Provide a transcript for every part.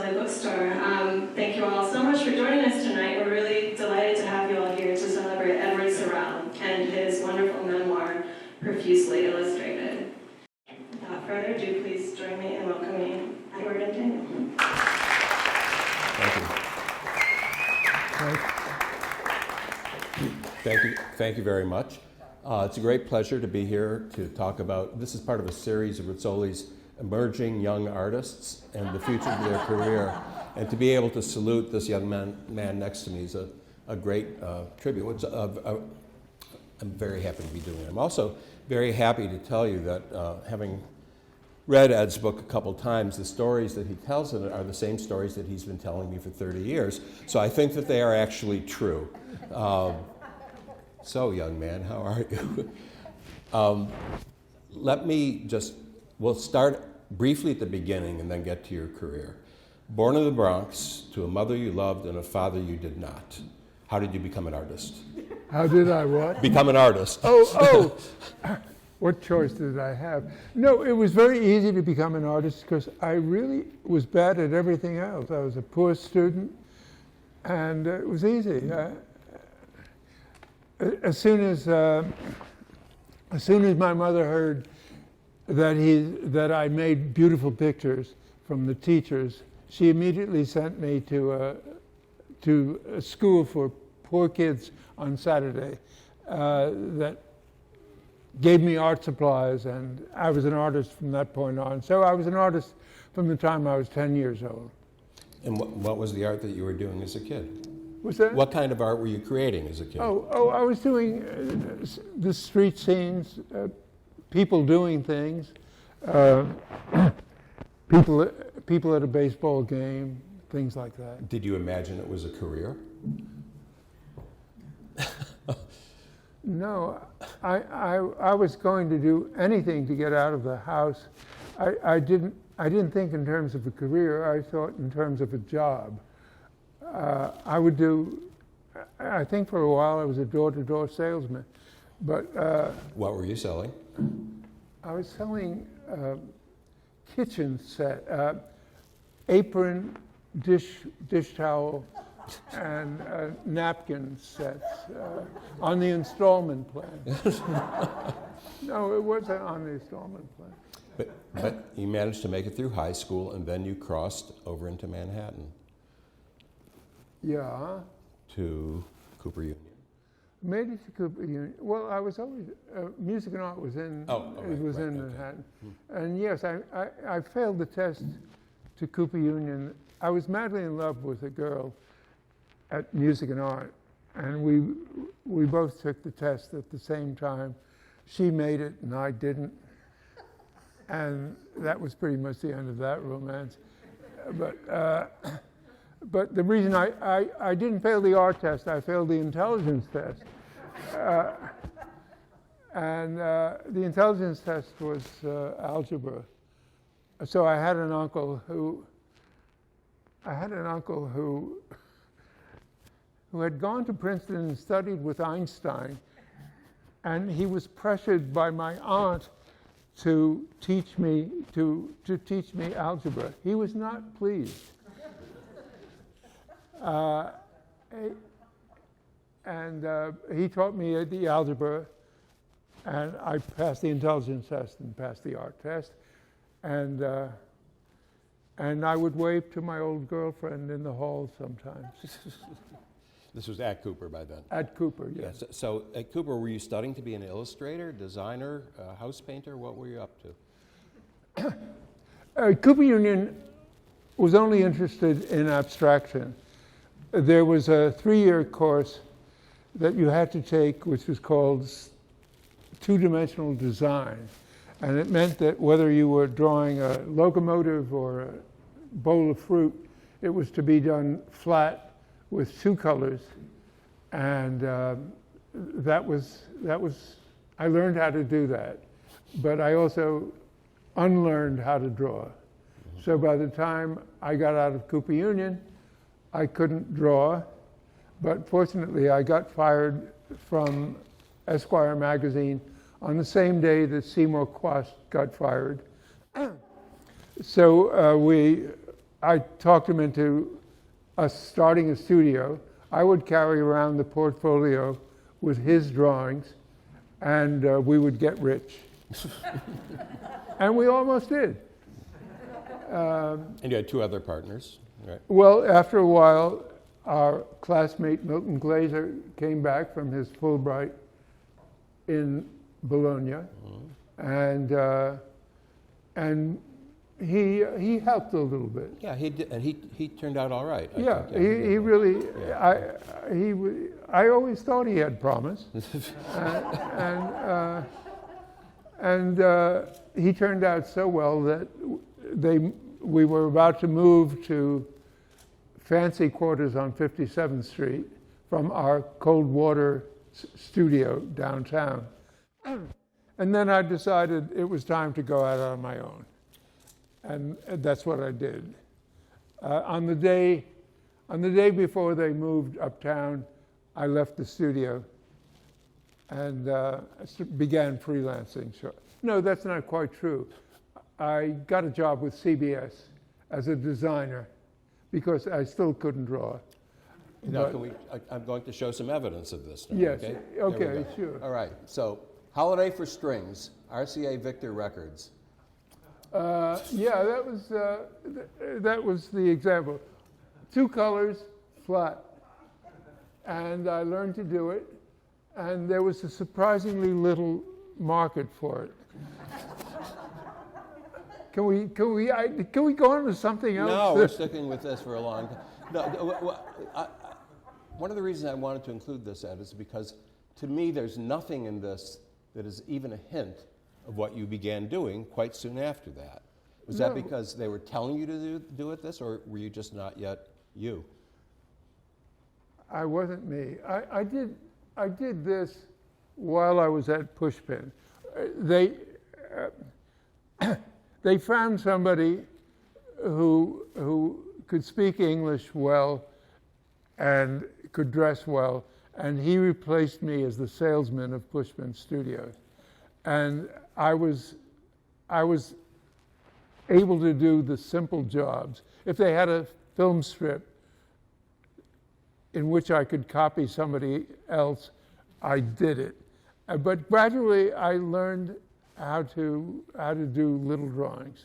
Rizzoli Bookstore. Thank you all so much for joining us tonight. We're really delighted to have you all here to celebrate Edward Sorel and his wonderful memoir, Profusely Illustrated. Without further ado, please join me in welcoming Edward and Daniel. Thank you very much. It's a great pleasure to be here to talk about, this is part of a series of Rizzoli's emerging young artists and the future of their career. And to be able to salute this young man next to me is a great tribute. I'm very happy to be doing it. I'm also very happy to tell you that having read Ed's book a couple times, the stories that he tells in it are the same stories that he's been telling me for 30 years. So I think that they are actually true. So, young man, how are you? We'll start briefly at the beginning and then get to your career. Born in the Bronx, to a mother you loved and a father you did not. How did you become an artist? How did I what? Become an artist. Oh. What choice did I have? No, it was very easy to become an artist because I really was bad at everything else. I was a poor student, and it was easy. As soon as my mother heard that I made beautiful pictures from the teachers, she immediately sent me to a school for poor kids on Saturday that gave me art supplies, and I was an artist from that point on. So I was an artist from the time I was 10 years old. And what was the art that you were doing as a kid? What's that? What kind of art were you creating as a kid? I was doing the street scenes, people doing things, people at a baseball game, things like that. Did you imagine it was a career? No, I was going to do anything to get out of the house. I didn't think in terms of a career. I thought in terms of a job. I think for a while I was a door-to-door salesman, but what were you selling? I was selling kitchen set, apron, dish towel, and napkin sets on the installment plan. No, it wasn't on the installment plan. But you managed to make it through high school, and then you crossed over into Manhattan. Yeah. To Cooper Union. Made it to Cooper Union. Well, I was always music and art was in. Manhattan, and yes, I failed the test to Cooper Union. I was madly in love with a girl at music and art, and we both took the test at the same time. She made it, and I didn't, and that was pretty much the end of that romance. But the reason I didn't fail the art test, I failed the intelligence test. And the intelligence test was algebra. So I had an uncle who had gone to Princeton and studied with Einstein, and he was pressured by my aunt to teach me algebra. He was not pleased. He taught me the algebra, and I passed the intelligence test and passed the art test, and I would wave to my old girlfriend in the hall sometimes. This was at Cooper by then? At Cooper, yes. So at Cooper, were you studying to be an illustrator, designer, house painter? What were you up to? Cooper Union was only interested in abstraction. There was a 3-year course that you had to take, which was called two-dimensional design. And it meant that whether you were drawing a locomotive or a bowl of fruit, it was to be done flat with 2 colors. And I learned how to do that. But I also unlearned how to draw. So by the time I got out of Cooper Union, I couldn't draw, but fortunately I got fired from Esquire magazine on the same day that Seymour Quast got fired. So I talked him into us starting a studio. I would carry around the portfolio with his drawings, and we would get rich. And we almost did. And you had 2 other partners, right? Well, after a while, our classmate Milton Glaser came back from his Fulbright in Bologna, and he helped a little bit. Yeah, he did, and he turned out all right. Yeah, he really. Yeah. I always thought he had promise, and he turned out so well that we were about to move to fancy quarters on 57th Street from our cold water studio downtown. And then I decided it was time to go out on my own. And that's what I did. On the day before they moved uptown, I left the studio and began freelancing. No, that's not quite true. I got a job with CBS as a designer because I still couldn't draw. Now, I'm going to show some evidence of this now. Yes, Okay, sure. All right, so Holiday for Strings, RCA Victor Records. Yeah, that was the example. 2 colors, flat. And I learned to do it, and there was a surprisingly little market for it. Can we go on to something else? No, we're sticking with this for a long time. No, one of the reasons I wanted to include this, Ed, is because to me there's nothing in this that is even a hint of what you began doing quite soon after that. Was that because they were telling you to do it this, or were you just not yet you? I wasn't me. I did this while I was at Pushpin. They found somebody who could speak English well and could dress well, and he replaced me as the salesman of Pushpin Studios. And I was able to do the simple jobs. If they had a film strip in which I could copy somebody else, I did it. But gradually I learned how to do little drawings.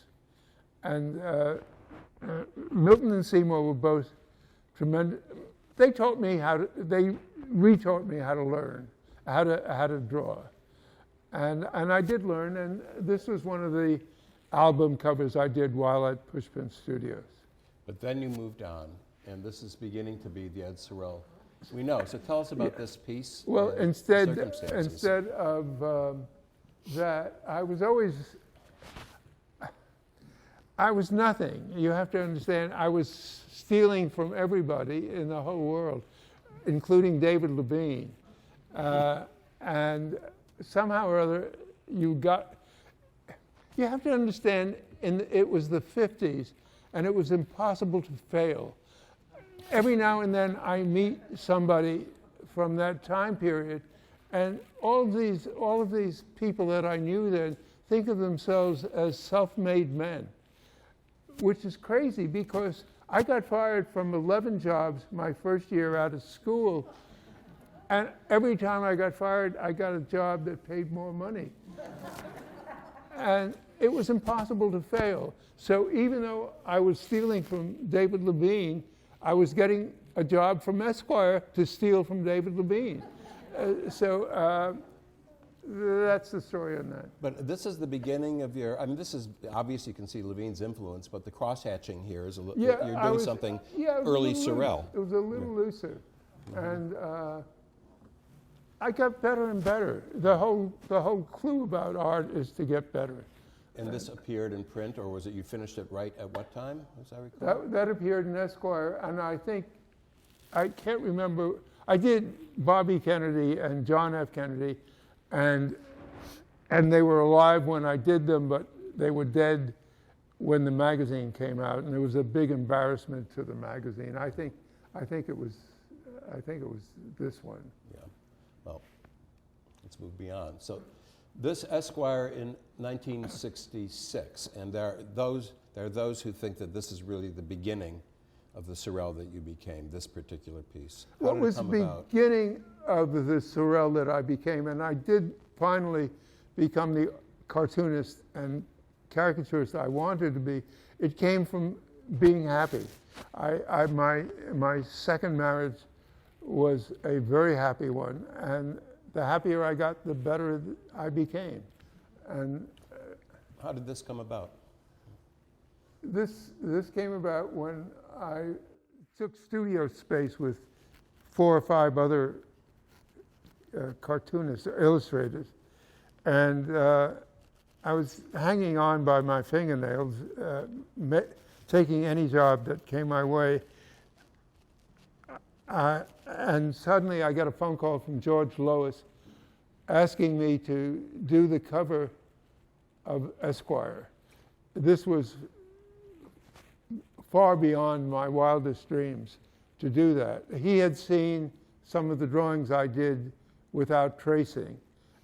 And Milton and Seymour were both tremendous. They retaught me how to learn, how to draw. And I did learn, and this was one of the album covers I did while at Pushpin Studios. But then you moved on, and this is beginning to be the Ed Sorel we know. So tell us about this piece. Well, instead of that, I was nothing. You have to understand, I was stealing from everybody in the whole world, including David Levine. And somehow or other, you have to understand, it was the 50s, and it was impossible to fail. Every now and then I meet somebody from that time period, and all of these people that I knew then think of themselves as self-made men, which is crazy because I got fired from 11 jobs my first year out of school, and every time I got fired, I got a job that paid more money. And it was impossible to fail. So even though I was stealing from David Levine, I was getting a job from Esquire to steal from David Levine. So that's the story on that. But this is the beginning of your, I mean, this is, obviously you can see Levine's influence, but the cross-hatching here is, you're doing something early Sorel. It was a little looser. And I got better and better. The whole clue about art is to get better. And this appeared in print, or was it you finished it right at what time, as I recall? That appeared in Esquire, and I can't remember, I did Bobby Kennedy and John F. Kennedy, and they were alive when I did them, but they were dead when the magazine came out, and it was a big embarrassment to the magazine. I think it was this one. Yeah. Well, let's move beyond. So, This Esquire in 1966, and there are those who think that this is really the beginning of the Sorel that you became, this particular piece. What was the beginning of the Sorel that I became? And I did finally become the cartoonist and caricaturist I wanted to be. It came from being happy. My second marriage was a very happy one, and the happier I got, the better I became. And how did this come about? This came about when I took studio space with 4 or 5 other cartoonists, illustrators, and I was hanging on by my fingernails, taking any job that came my way. And suddenly I got a phone call from George Lois asking me to do the cover of Esquire. This was far beyond my wildest dreams to do that. He had seen some of the drawings I did without tracing,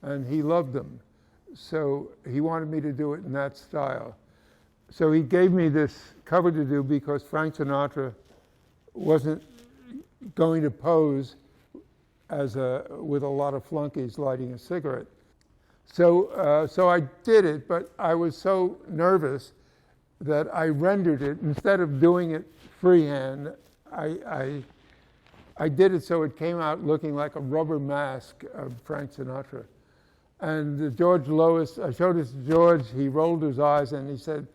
and he loved them. So he wanted me to do it in that style. So he gave me this cover to do because Frank Sinatra wasn't going to pose with a lot of flunkies lighting a cigarette. So I did it, but I was so nervous that I rendered it. Instead of doing it freehand, I did it so it came out looking like a rubber mask of Frank Sinatra. And George Lois, I showed it to George, he rolled his eyes and he said,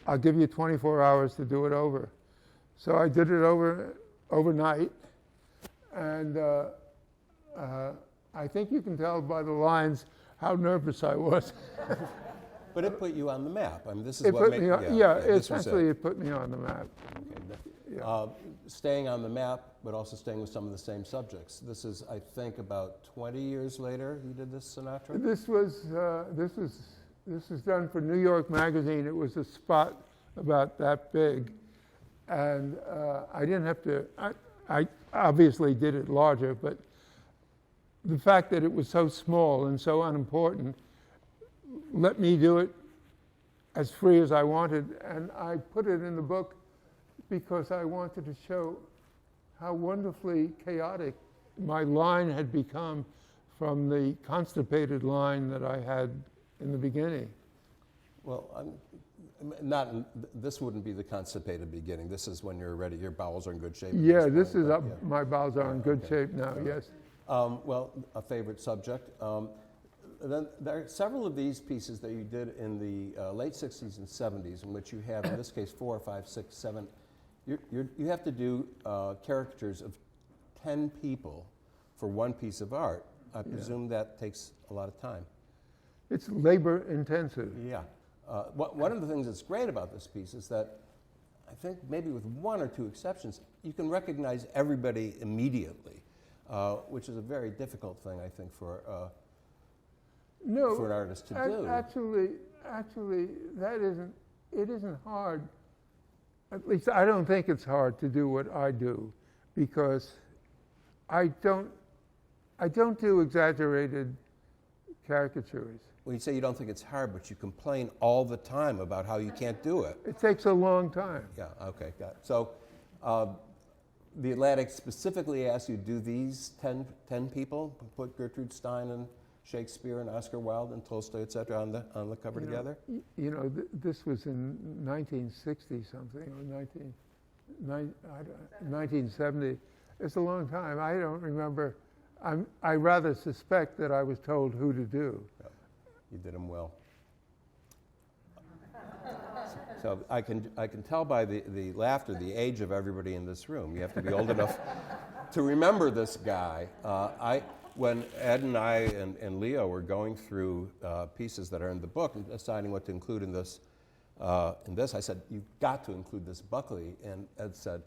"I'll give you 24 hours to do it over." So I did it overnight, and I think you can tell by the lines how nervous I was. But it put you on the map. I mean, this is it what put made me on, essentially it put me on the map. Okay. Yeah. Staying on the map, but also staying with some of the same subjects. This is, I think, about 20 years later you did this Sinatra? This was done for New York Magazine. It was a spot about that big. And I didn't have to, I obviously did it larger, but the fact that it was so small and so unimportant let me do it as free as I wanted. And I put it in the book because I wanted to show how wonderfully chaotic my line had become from the constipated line that I had in the beginning. Well, this wouldn't be the constipated beginning. This is when you're ready. Your bowels are in good shape. Yeah, my bowels are in good shape now, yes. Well, a favorite subject. Then there are several of these pieces that you did in the late 60s and 70s in which you have, in this case, 4, 5, 6, 7. You have to do caricatures of 10 people for one piece of art. I presume that takes a lot of time. It's labor intensive. Yeah. One of the things that's great about this piece is that I think maybe with 1 or 2 exceptions, you can recognize everybody immediately, which is a very difficult thing, I think, for an artist to do. Actually, it isn't hard. At least I don't think it's hard to do what I do, because I don't do exaggerated caricatures. Well, you say you don't think it's hard, but you complain all the time about how you can't do it. It takes a long time. Yeah, okay, got it. So the Atlantic specifically asked you to do these 10 people, put Gertrude Stein and Shakespeare and Oscar Wilde and Tolstoy, et cetera, on the cover together? This was in 1960 something, or 1970. It's a long time. I don't remember. I rather suspect that I was told who to do. Yeah, you did them well. So I can tell by the laughter, the age of everybody in this room. You have to be old enough to remember this guy. When Ed and I and Leo were going through pieces that are in the book and deciding what to include in this, I said, "You've got to include this Buckley." And Ed said,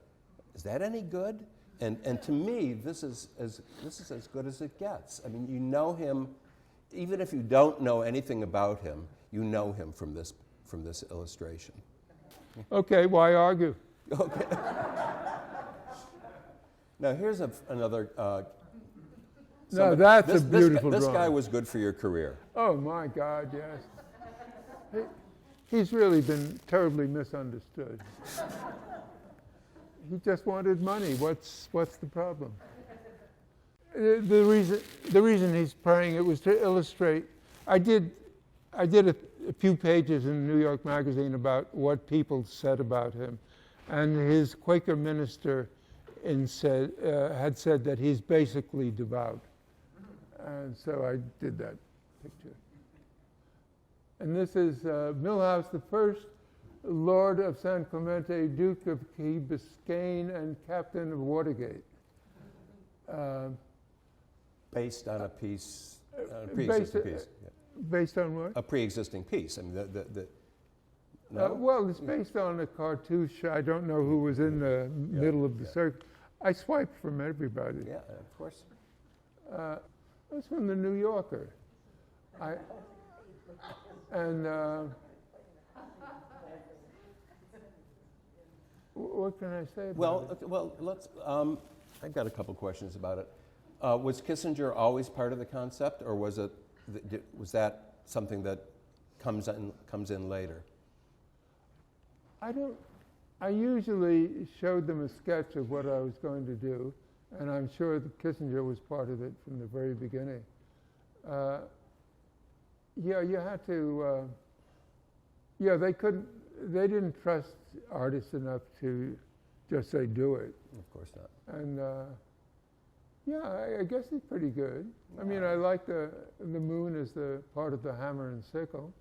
"Is that any good?" And to me, this is as good as it gets. I mean, you know him, even if you don't know anything about him, you know him from this illustration. Okay, why argue? Okay. Now here's another No, that's a beautiful This drawing. guy was good for your career. Oh my God, yes. He's really been terribly misunderstood. He just wanted money. What's the problem? The reason he's praying it was to illustrate. I did a few pages in New York Magazine about what people said about him, and his Quaker minister had said that he's basically devout, and so I did that picture. And this is Milhouse I, Lord of San Clemente, Duke of Key Biscayne, and Captain of Watergate. Based on a piece, a pre-existing piece. Yeah. Based on what? A pre-existing piece. I mean, no? Well, it's based on a cartouche. I don't know who was in the middle of the circle. I swiped from everybody. Yeah, of course. That's from the New Yorker. What can I say about it? Well, let's. I've got a couple questions about it. Was Kissinger always part of the concept, or was that something that comes in later? I usually showed them a sketch of what I was going to do, and I'm sure that Kissinger was part of it from the very beginning. You had to. They didn't trust artists enough to just say do it. Of course not. And I guess it's pretty good. I mean, I like the moon as the part of the hammer and sickle.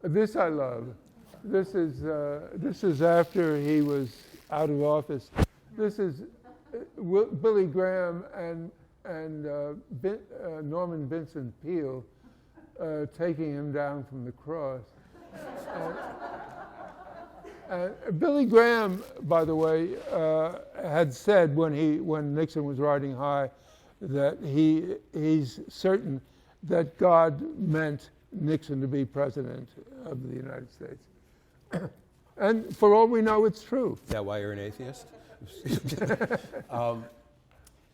This I love. This is after he was out of office. This is Billy Graham and Norman Vincent Peale taking him down from the cross. Billy Graham, by the way, had said when Nixon was riding high that he's certain that God meant Nixon to be president of the United States. And for all we know, it's true. Is that why you're an atheist?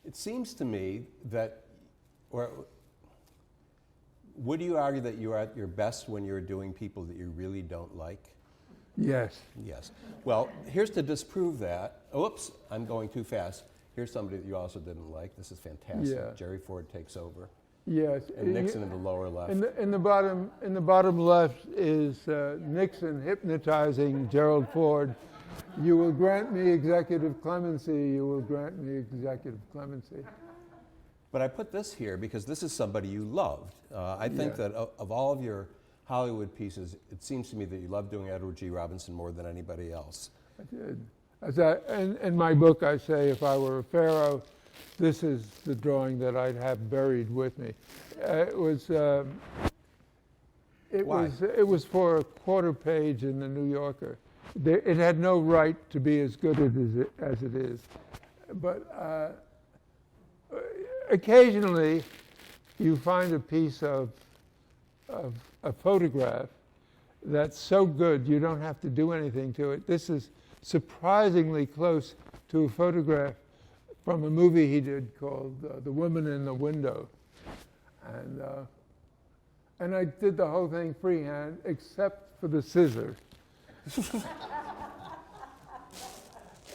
It seems to me that, or would you argue that you're at your best when you're doing people that you really don't like? Yes. Yes. Well, here's to disprove that. Oops, I'm going too fast. Here's somebody that you also didn't like. This is fantastic. Yeah. Jerry Ford takes over. Yes. And Nixon in the lower left. In the bottom left is Nixon hypnotizing Gerald Ford. You will grant me executive clemency. You will grant me executive clemency. But I put this here because this is somebody you loved. I think that of all of your Hollywood pieces, it seems to me that you love doing Edward G. Robinson more than anybody else. I did. In my book, I say if I were a pharaoh, this is the drawing that I'd have buried with me. It was for a quarter page in the New Yorker. It had no right to be as good as it is. But occasionally, you find a piece of a photograph that's so good you don't have to do anything to it. This is surprisingly close to a photograph from a movie he did called The Woman in the Window. And I did the whole thing freehand except for the scissor.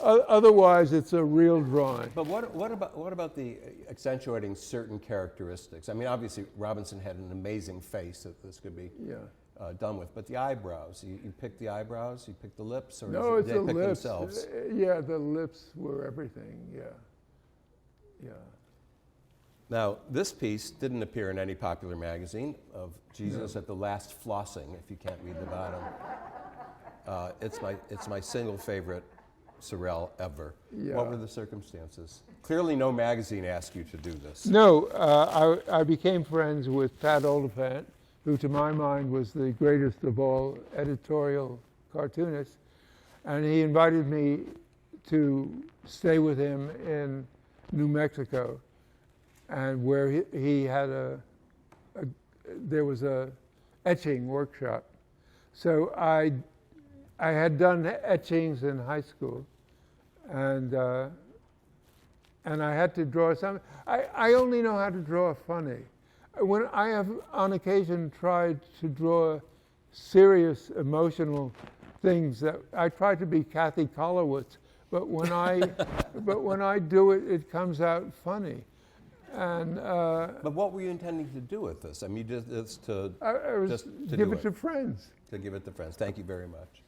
Otherwise, it's a real drawing. But what about the accentuating certain characteristics? I mean, obviously, Robinson had an amazing face that this could be done with. But the eyebrows, you picked the eyebrows, you picked the lips, or no, did they pick themselves? Yeah, the lips were everything. Yeah. Now, this piece didn't appear in any popular magazine of Jesus at the last flossing. If you can't read the bottom, it's my single favorite Sorel ever. Yeah. What were the circumstances? Clearly no magazine asked you to do this. No, I became friends with Pat Oliphant, who to my mind was the greatest of all editorial cartoonists, and he invited me to stay with him in New Mexico, and where he had there was a etching workshop. So I had done etchings in high school, and and I had to draw something. I only know how to draw funny. When I have, on occasion, tried to draw serious, emotional things, that I try to be Kathy Kollowitz, but when I do it, it comes out funny. And but what were you intending to do with this? I mean, just to give it to friends. To give it to friends. Thank you very much.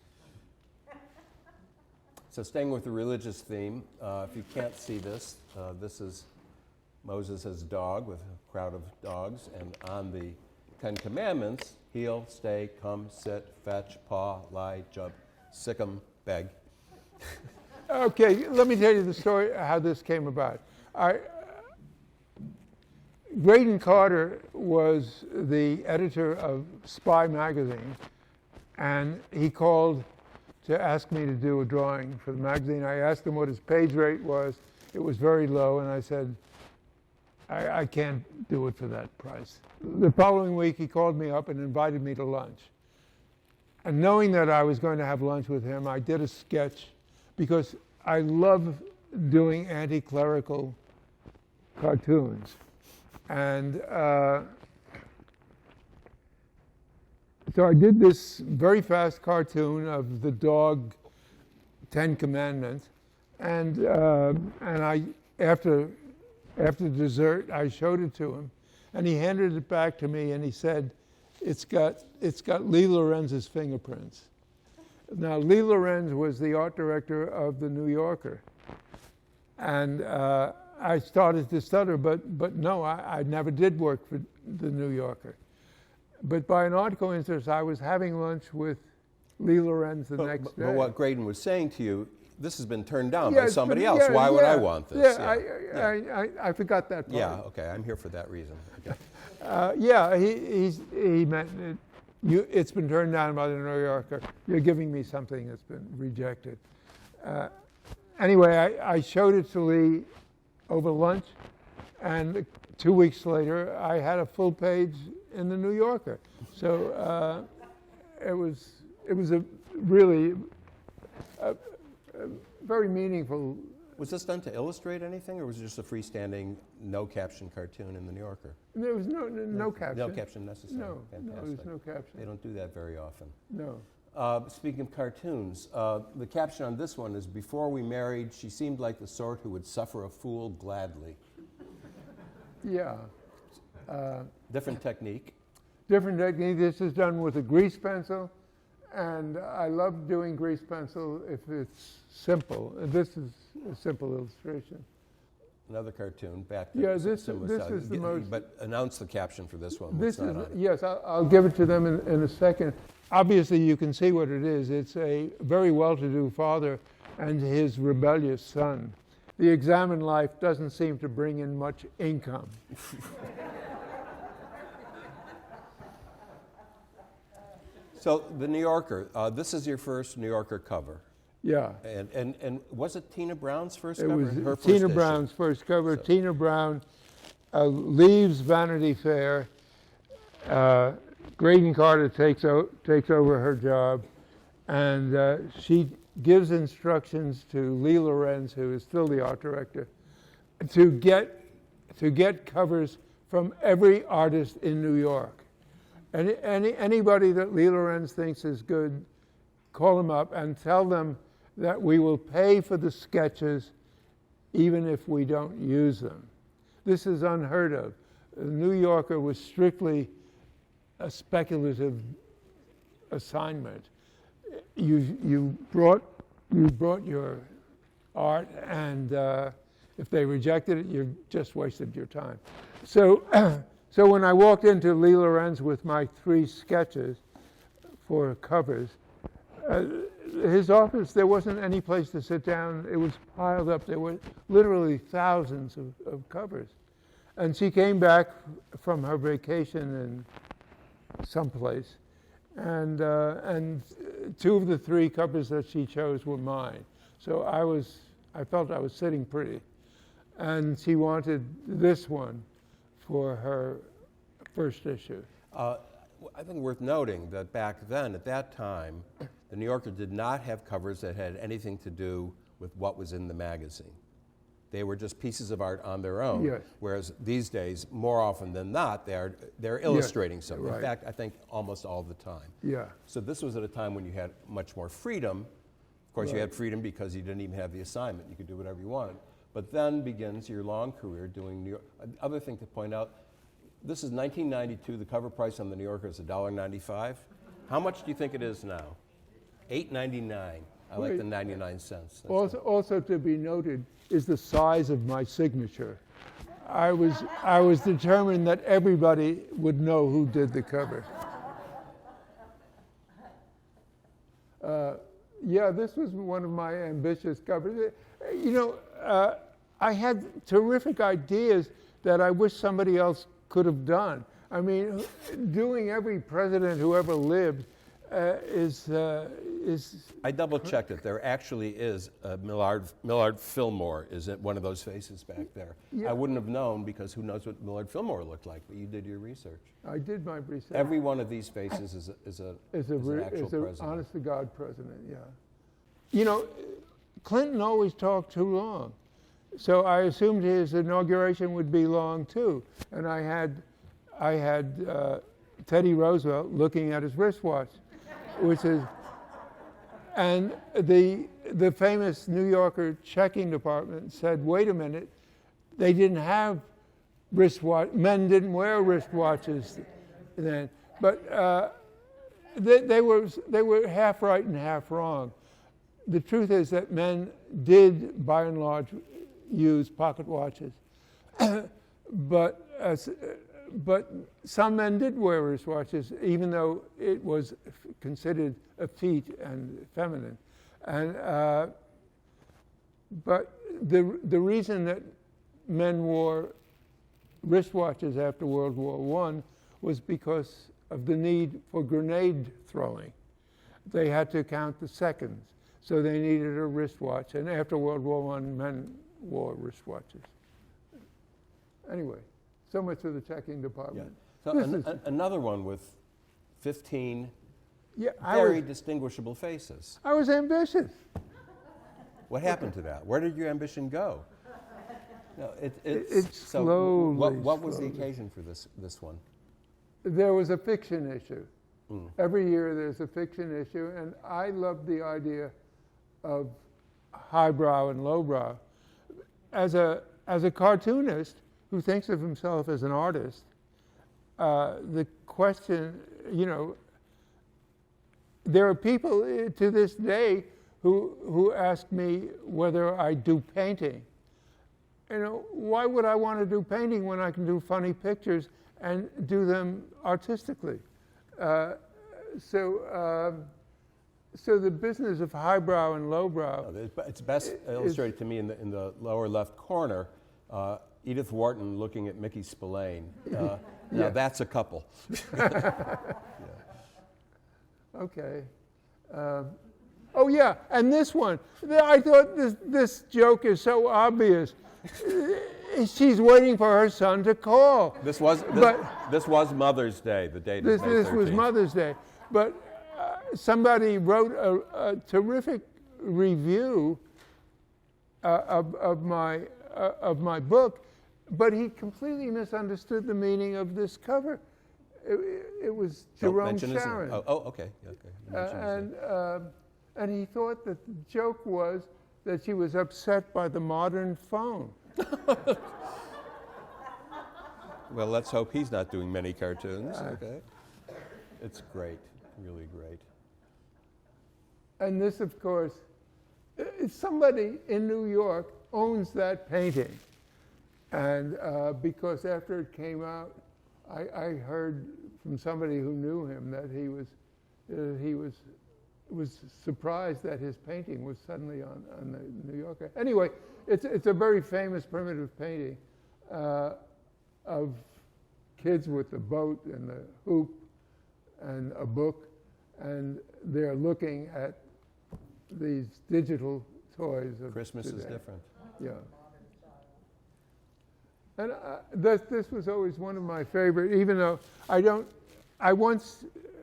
So staying with the religious theme, if you can't see this, this is Moses' dog with a crowd of dogs, and on the Ten Commandments, heel, stay, come, sit, fetch, paw, lie, jump, sick 'em, beg. Okay, let me tell you the story how this came about. Graydon Carter was the editor of Spy magazine, and he called to ask me to do a drawing for the magazine. I asked him what his page rate was. It was very low, and I said, I can't do it for that price. The following week, he called me up and invited me to lunch. And knowing that I was going to have lunch with him, I did a sketch, because I love doing anti-clerical cartoons. And so I did this very fast cartoon of the dog, Ten Commandments, and after dessert, I showed it to him, and he handed it back to me, and he said, "It's got Lee Lorenz's fingerprints." Now, Lee Lorenz was the art director of The New Yorker, and I started to stutter, but no, I never did work for The New Yorker. But by an odd coincidence, I was having lunch with Lee Lorenz the next day. But what Graydon was saying to you, this has been turned down by somebody else. Why would I want this? I forgot that part. Yeah, okay, I'm here for that reason. Okay. He meant it's been turned down by the New Yorker. You're giving me something that's been rejected. Anyway, I showed it to Lee over lunch, and 2 weeks later, I had a full page in the New Yorker. So it was a really very meaningful. Was this done to illustrate anything, or was it just a freestanding, no-caption cartoon in the New Yorker? There was no caption. No caption necessary. No, there's no caption. They don't do that very often. No. Speaking of cartoons, the caption on this one is, "Before we married, she seemed like the sort who would suffer a fool gladly." Yeah. Different technique. Different technique. This is done with a grease pencil, and I love doing grease pencil if it's simple. This is a simple illustration. Another cartoon, back to this is the most. But announce the caption for this one. This is yes. I'll give it to them in a second. Obviously, you can see what it is. It's a very well-to-do father and his rebellious son. The examined life doesn't seem to bring in much income. So the New Yorker. This is your first New Yorker cover. Yeah. And was it Tina Brown's first cover? It was Tina Brown's first cover. So. Tina Brown leaves Vanity Fair. Graydon Carter takes over her job, and she gives instructions to Lee Lorenz, who is still the art director, to get covers from every artist in New York. And anybody that Lee Lorenz thinks is good, call them up and tell them that we will pay for the sketches even if we don't use them. This is unheard of. The New Yorker was strictly a speculative assignment. You brought your art, and if they rejected it, you just wasted your time. So when I walked into Lee Lorenz with my 3 sketches for covers, his office, there wasn't any place to sit down. It was piled up. There were literally thousands of covers. And she came back from her vacation in someplace, and 2 of the 3 covers that she chose were mine. So I felt I was sitting pretty, and she wanted this one for her first issue. I think worth noting that back then, at that time, the New Yorker did not have covers that had anything to do with what was in the magazine. They were just pieces of art on their own. Yes. Whereas these days, more often than not, they're illustrating something. right. In fact, I think almost all the time. Yeah. So this was at a time when you had much more freedom. Of course, you had freedom because you didn't even have the assignment. You could do whatever you wanted. But then begins your long career doing New York. Other thing to point out, this is 1992. The cover price on the New Yorker is $1.95. How much do you think it is now? $8.99. I like the 99 cents. Also to be noted is the size of my signature. I was determined that everybody would know who did the cover. Yeah, this was one of my ambitious covers. You know, I had terrific ideas that I wish somebody else could have done. I mean, doing every president who ever lived is. I double-checked it. There actually is Millard Fillmore is one of those faces back there. Yeah. I wouldn't have known because who knows what Millard Fillmore looked like, but you did your research. I did my research. Every one of these faces is an actual president. Honest-to-God president, yeah. You know, Clinton always talked too long. So I assumed his inauguration would be long, too. And I had Teddy Roosevelt looking at his wristwatch, which is... And the famous New Yorker checking department said, wait a minute, they didn't have men didn't wear wristwatches then. But they were half right and half wrong. The truth is that men did, by and large, use pocket watches. But some men did wear wristwatches, even though it was considered effete and feminine. And but the reason that men wore wristwatches after World War I was because of the need for grenade throwing. They had to count the seconds, so they needed a wristwatch. And after World War I, men wore wristwatches. Anyway. So much for the checking department. Yeah. So another one with 15 very distinguishable faces. I was ambitious. What happened to that? Where did your ambition go? No, it's so slowly. What was the occasion for this one? There was a fiction issue. Every year there's a fiction issue, and I loved the idea of highbrow and lowbrow. As a cartoonist who thinks of himself as an artist, the question, you know, there are people to this day who ask me whether I do painting. You know, why would I want to do painting when I can do funny pictures and do them artistically? So the business of highbrow and lowbrow. It's best illustrated to me in the lower left corner. Edith Wharton looking at Mickey Spillane. Now that's a couple. Okay. Oh yeah, and this one. I thought this joke is so obvious. She's waiting for her son to call. This was Mother's Day. The date is May 13th. This was Mother's Day, but somebody wrote a terrific review of my book. But he completely misunderstood the meaning of this cover. It was Jerome Sharon. Okay. And he thought that the joke was that she was upset by the modern phone. Well, let's hope he's not doing many cartoons. Okay. It's great, really great. And this, of course, somebody in New York owns that painting. And because after it came out, I heard from somebody who knew him that he was surprised that his painting was suddenly on the New Yorker. Anyway, it's a very famous primitive painting of kids with the boat and the hoop and a book, and they're looking at these digital toys of Christmas today. Is different. Yeah. And this was always one of my favorite, even though I don't want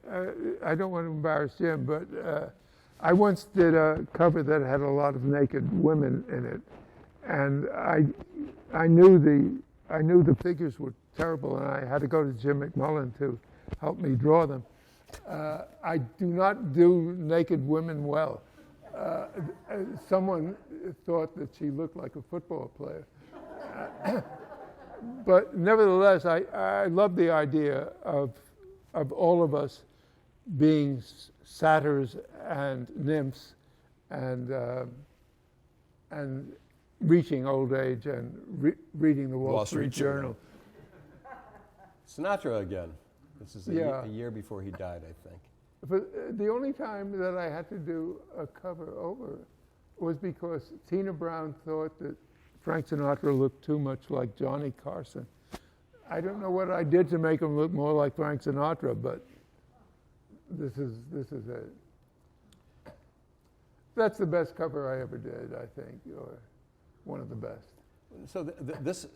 to embarrass Jim, but I once did a cover that had a lot of naked women in it. and I knew the figures were terrible, and I had to go to Jim McMullen to help me draw them. I do not do naked women well. Someone thought that she looked like a football player. But nevertheless, I love the idea of all of us being satyrs and nymphs and reaching old age and reading the Wall Street Journal. Sinatra again. This is a year before he died, I think. But the only time that I had to do a cover over was because Tina Brown thought that Frank Sinatra looked too much like Johnny Carson. I don't know what I did to make him look more like Frank Sinatra, but this is it. That's the best cover I ever did, I think, or one of the best. So this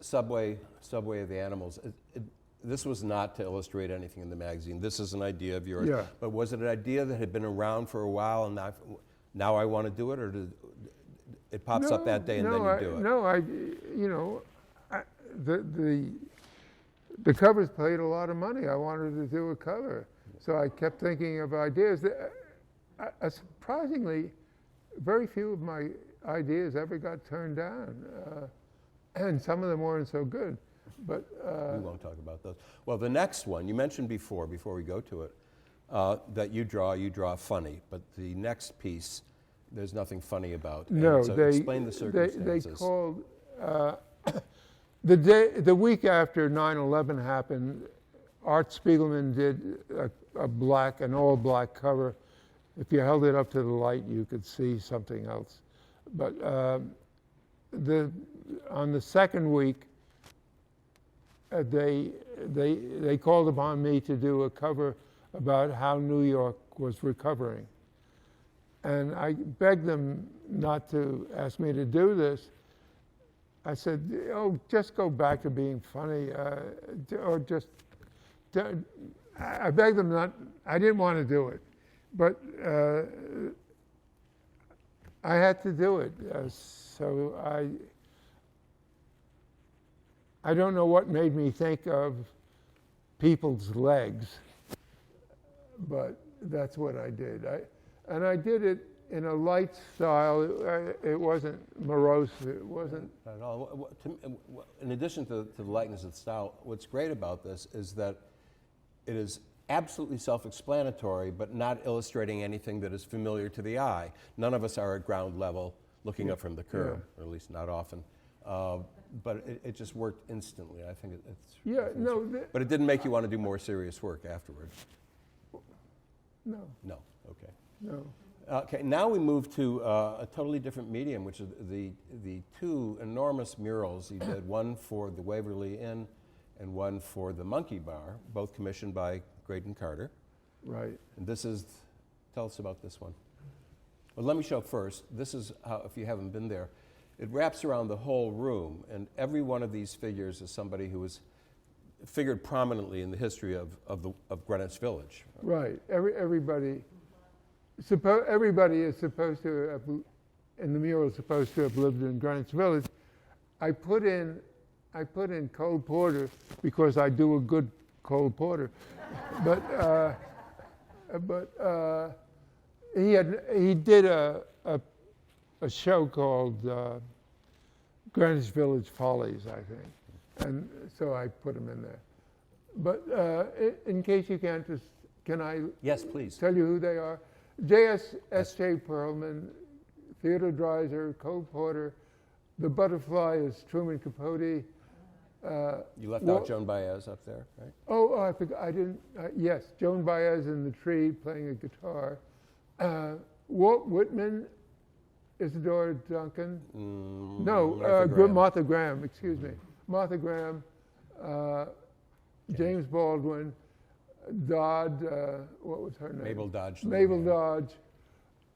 Subway of the Animals, this was not to illustrate anything in the magazine. This is an idea of yours. Yeah. But was it an idea that had been around for a while and now I want to do it, or it pops up that day and then you do it? No, the covers paid a lot of money. I wanted to do a cover. So I kept thinking of ideas. Surprisingly, very few of my ideas ever got turned down. And some of them weren't so good. But we won't talk about those. Well, the next one, you mentioned before we go to it, that you draw funny. But the next piece, there's nothing funny about. No, so explain the circumstances. They called, the week after 9/11 happened, Art Spiegelman did an all-black cover. If you held it up to the light, you could see something else. But on the second week, they called upon me to do a cover about how New York was recovering. And I begged them not to ask me to do this. I said, just go back to being funny, I begged them not, I didn't want to do it. But I had to do it. So I don't know what made me think of people's legs, but that's what I did. And I did it in a light style. It wasn't morose. It wasn't. Not at all. In addition to the lightness of the style, what's great about this is that it is absolutely self-explanatory, but not illustrating anything that is familiar to the eye. None of us are at ground level looking up from the curb, or at least not often. But it just worked instantly. I think it's. But it didn't make you want to do more serious work afterwards. No. No. Okay. No. Okay. Now we move to a totally different medium, which is the two enormous murals you did. One for the Waverly Inn, and one for the Monkey Bar, both commissioned by Graydon Carter. Right. And tell us about this one. Well, let me show first. This is how, if you haven't been there, it wraps around the whole room, and every one of these figures is somebody who was figured prominently in the history of Greenwich Village. Right. Everybody is supposed to have, in the mural, is supposed to have lived in Greenwich Village. I put in Cole Porter because I do a good Cole Porter, but he did a show called Greenwich Village Follies, I think, and so I put him in there. But in case you can't, can I? Yes, please. Tell you who they are? S.J. Perlman, Theodore Dreiser, Cole Porter. The butterfly is Truman Capote. You left out Joan Baez up there, right? Oh, I forgot. I didn't. Yes, Joan Baez in the tree playing a guitar. Walt Whitman, Isadora Duncan. Martha Graham. Excuse me. Martha Graham, James Baldwin, Dodd. What was her name? Mabel Dodge. Mabel Dodge,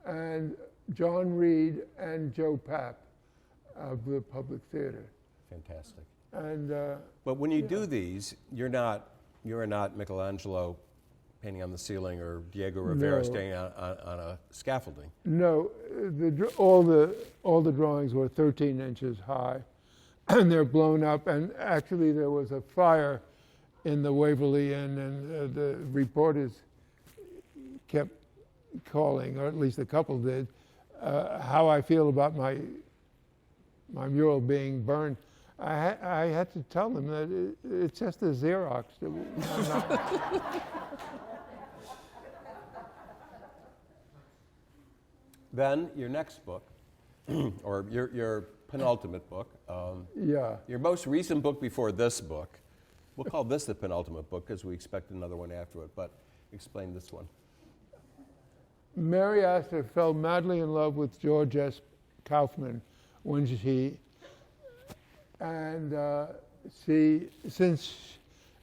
and John Reed and Joe Papp of the Public Theater. Fantastic. And but when you do these, you're not Michelangelo painting on the ceiling or Diego Rivera No. standing on a scaffolding. No, all the drawings were 13 inches high, and they're blown up. And actually, there was a fire in the Waverly Inn, and the reporters kept calling, or at least a couple did, how I feel about my mural being burned. I had to tell them that it's just a Xerox. Then your next book, or your penultimate book, Yeah. your most recent book before this book, we'll call this the penultimate book because we expect another one after it, but explain this one. Mary Astor fell madly in love with George S. Kaufman when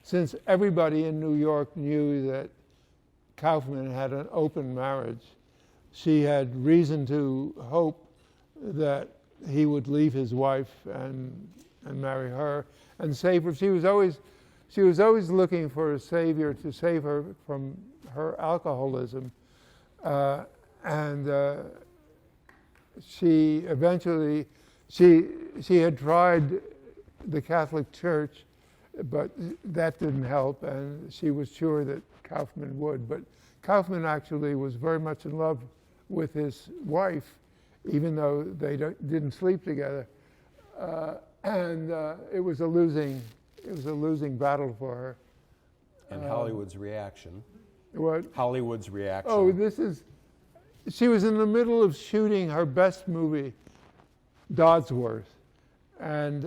since everybody in New York knew that Kaufman had an open marriage, she had reason to hope that he would leave his wife and marry her and save her. She was always looking for a savior to save her from her alcoholism, and she eventually she had tried the Catholic Church, but that didn't help, and she was sure that Kaufman would. But Kaufman actually was very much in love with his wife, even though they didn't sleep together, and it was a losing battle for her. And Hollywood's reaction. What? Hollywood's reaction. Oh, she was in the middle of shooting her best movie, Dodsworth, and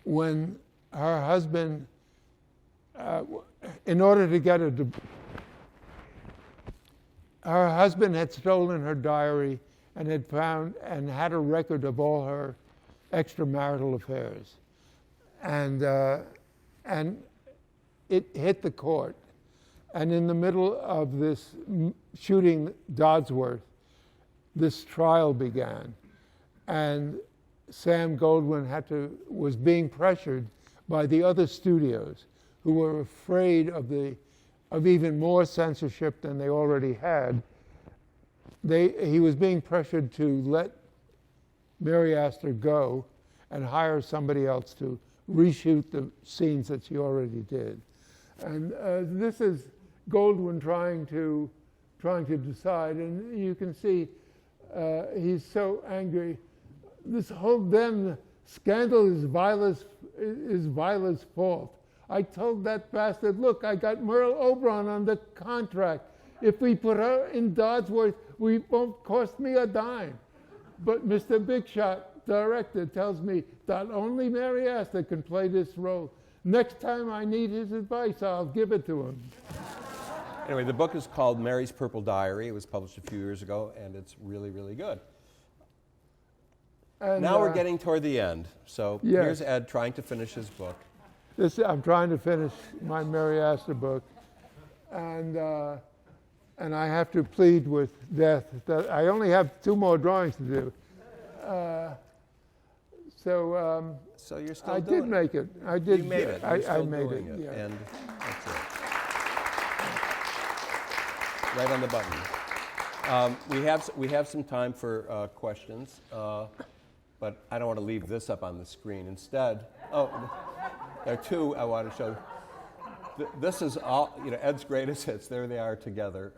when her husband, in order to get her husband had stolen her diary and had a record of all her extramarital affairs, and it hit the court. And in the middle of this shooting Dodsworth, this trial began, and Sam Goldwyn was being pressured by the other studios, who were afraid of even more censorship than they already had. He was being pressured to let Mary Astor go and hire somebody else to reshoot the scenes that she already did. And this is Goldwyn trying to decide, and you can see he's so angry. This whole damn scandal is Viola's fault. I told that bastard, look, I got Merle Oberon on the contract. If we put her in Dodsworth, it won't cost me a dime. But Mr. Big Shot, director, tells me that only Mary Astor can play this role. Next time I need his advice, I'll give it to him. Anyway, the book is called Mary's Purple Diary. It was published a few years ago, and it's really, really good. And now we're getting toward the end. So yes. Here's Ed trying to finish his book. I'm trying to finish my Mary Astor book, and I have to plead with death that I only have 2 more drawings to do. So you're still I doing did make it. I did. You made it. I made it. Yeah. And that's it. Right on the button. We have some time for questions, but I don't want to leave this up on the screen. Instead, there are 2 I want to show. This is all, Ed's greatest hits. There they are together.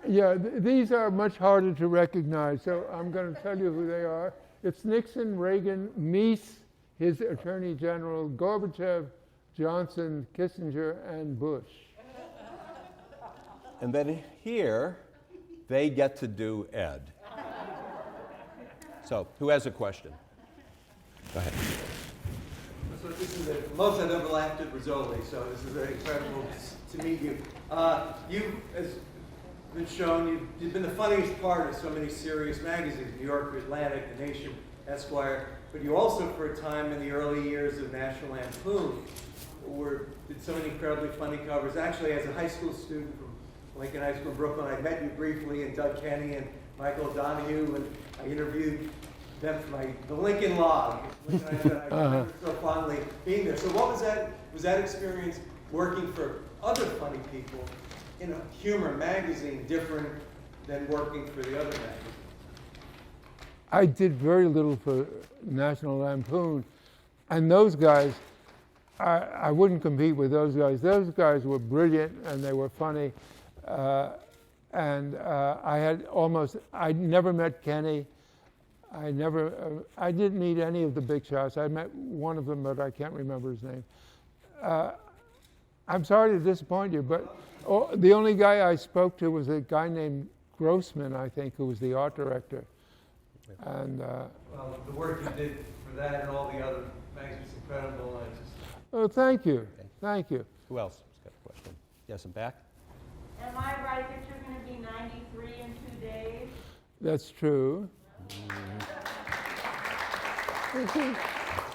These are much harder to recognize, so I'm going to tell you who they are. It's Nixon, Reagan, Meese, his Attorney General, Gorbachev, Johnson, Kissinger, and Bush. And then here, they get to do Ed. So, who has a question? Go ahead. So this is the most I've ever laughed at Rizzoli, so this is very incredible to meet you. You, as been shown, you've been the funniest part of so many serious magazines, New Yorker, Atlantic, The Nation, Esquire, but you also, for a time in the early years of National Lampoon, did so many incredibly funny covers. Actually, as a high school student from Lincoln High School in Brooklyn, I met you briefly, and Doug Kenny and Michael Donahue, and I interviewed them for the Lincoln Log. I remember so fondly being there. So what was that? Was that experience working for other funny people in a humor magazine different than working for the other magazine? I did very little for National Lampoon, and those guys, I wouldn't compete with those guys. Those guys were brilliant and they were funny, and I never met Kenny. I didn't meet any of the big shots. I met one of them, but I can't remember his name. I'm sorry to disappoint you, but the only guy I spoke to was a guy named Grossman, I think, who was the art director. And well, the work you did for that and all the other magazines is incredible. Oh, thank you. Thank you. Who else has got a question? Yes, and back? Am I right that you're going to be 93 in 2 days? That's true.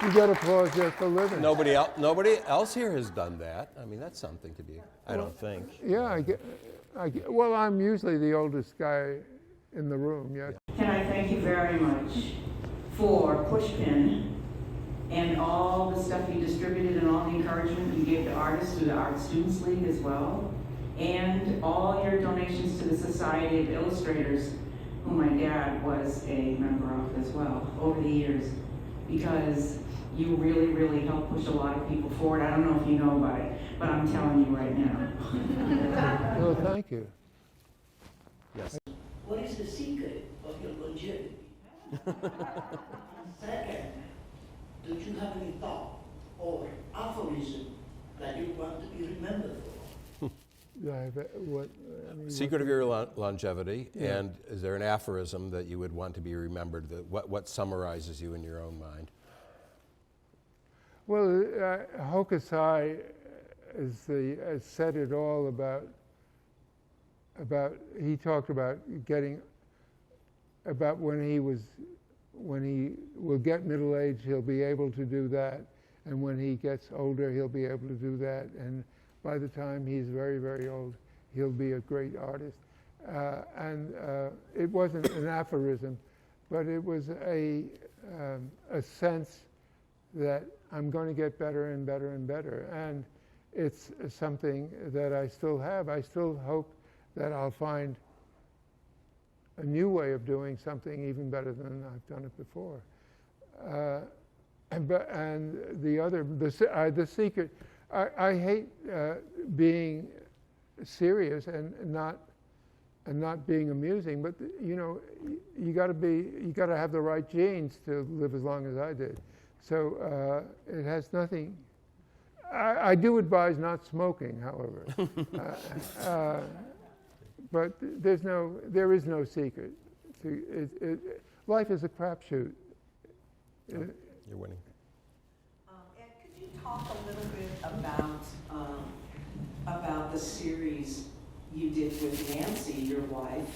You get applause just for living. Nobody else here has done that. I mean, that's something to be, I don't think. Yeah, well, I'm usually the oldest guy in the room, yes. Can I thank you very much for Pushpin and all the stuff you distributed and all the encouragement you gave to artists through the Art Students League as well, and all your donations to the Society of Illustrators, who my dad was a member of as well over the years, because you really, really helped push a lot of people forward. I don't know if you know about it, but I'm telling you right now. Well, thank you. Yes. What is the secret of your longevity? Second, do you have any thought or aphorism that you want to be remembered for? Secret of your longevity, yeah. And is there an aphorism that you would want to be remembered? What summarizes you in your own mind? Well, Hokusai has said it all about. He talked about when he will get middle age, he'll be able to do that, and when he gets older, he'll be able to do that, and by the time he's very, very old, he'll be a great artist. It wasn't an aphorism, but it was a sense that I'm going to get better and better and better, and it's something that I still have. I still hope that I'll find a new way of doing something even better than I've done it before. And the secret, I hate being serious and not being amusing, but you got to have the right genes to live as long as I did. So it has nothing. I do advise not smoking, however. But there is no secret. Life is a crapshoot. You're winning. Ed, could you talk a little bit about the series you did with Nancy, your wife,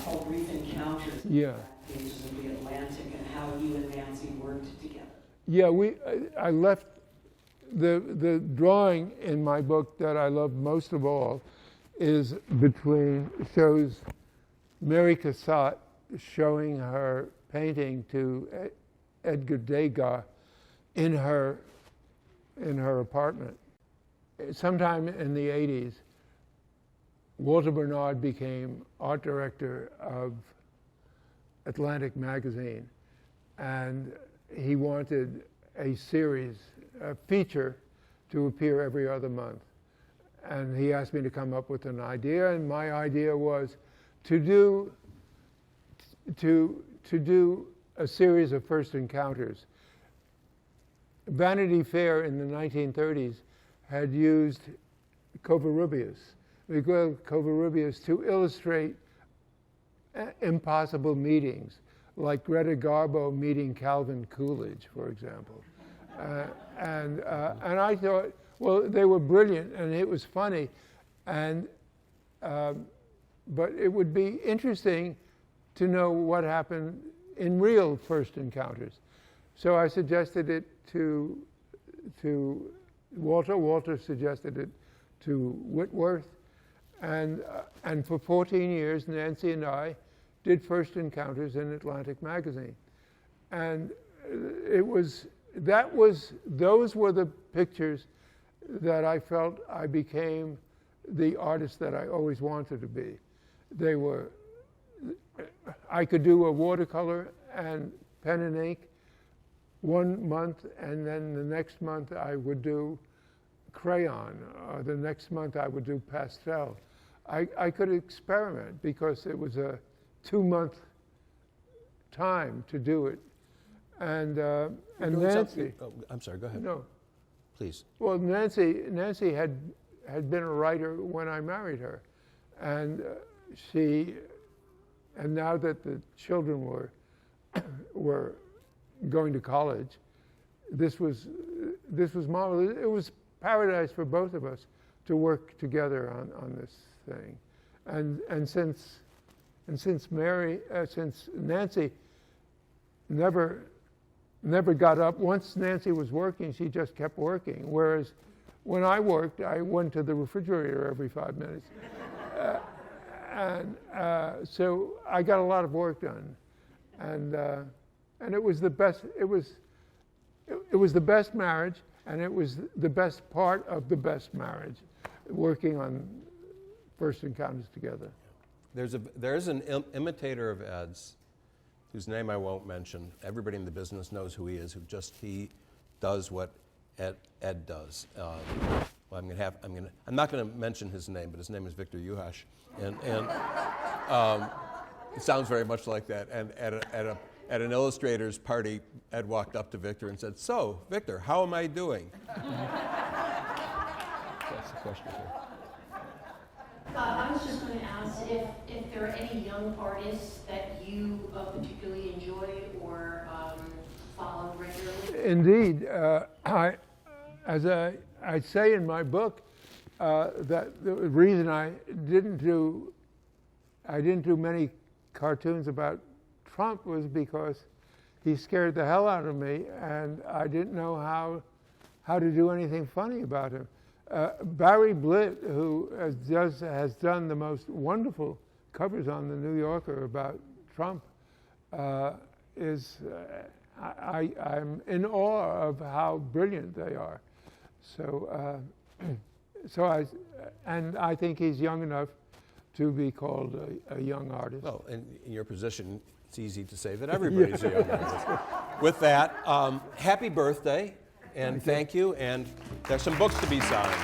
called Brief Encounters? Yeah. Pages of the Atlantic, and how you and Nancy worked together. Yeah, I left the drawing in my book that I love most of all shows Mary Cassatt showing her painting to Edgar Degas in her apartment. Sometime in the 80s, Walter Bernard became art director of Atlantic magazine, and he wanted a feature to appear every other month. And he asked me to come up with an idea, and my idea was to do a series of first encounters. Vanity Fair in the 1930s had used Covarrubias, Miguel Covarrubias, to illustrate impossible meetings, like Greta Garbo meeting Calvin Coolidge, for example. And I thought, well, they were brilliant and it was funny, but it would be interesting to know what happened in real first encounters. So I suggested it to Walter. Walter suggested it to Whitworth, and for 14 years, Nancy and I did first encounters in Atlantic magazine, and those were the pictures that I felt I became the artist that I always wanted to be. I could do a watercolor and pen and ink 1 month, and then the next month I would do crayon, or the next month I would do pastel. I could experiment because it was a 2-month time to do it. And Nancy. Oh, I'm sorry, go ahead. No. Please. Well, Nancy had been a writer when I married her, and now that the children were going to college, this was marvelous. It was paradise for both of us to work together on this thing, and since Nancy never got up. Once Nancy was working, she just kept working. Whereas when I worked, I went to the refrigerator every 5 minutes. So I got a lot of work done. And it was the best, it was the best marriage, and it was the best part of the best marriage, working on First Encounters together. There's an imitator of Ed's, whose name I won't mention. Everybody in the business knows who he is. He does what Ed does. Well, I'm not going to mention his name, but his name is Victor Yuhash, and it sounds very much like that. And at an illustrator's party, Ed walked up to Victor and said, "So, Victor, how am I doing?" That's the question here. I was just going to ask if there are any young artists that you particularly enjoy or follow regularly. Indeed, as I say in my book, that the reason I didn't do many cartoons about Trump was because he scared the hell out of me, and I didn't know how to do anything funny about him. Barry Blitt, who has done the most wonderful covers on the New Yorker about Trump, I'm in awe of how brilliant they are. So I think he's young enough to be called a young artist. Well, in your position, it's easy to say that everybody's a young artist. With that, happy birthday. And thank you, and there's some books to be signed.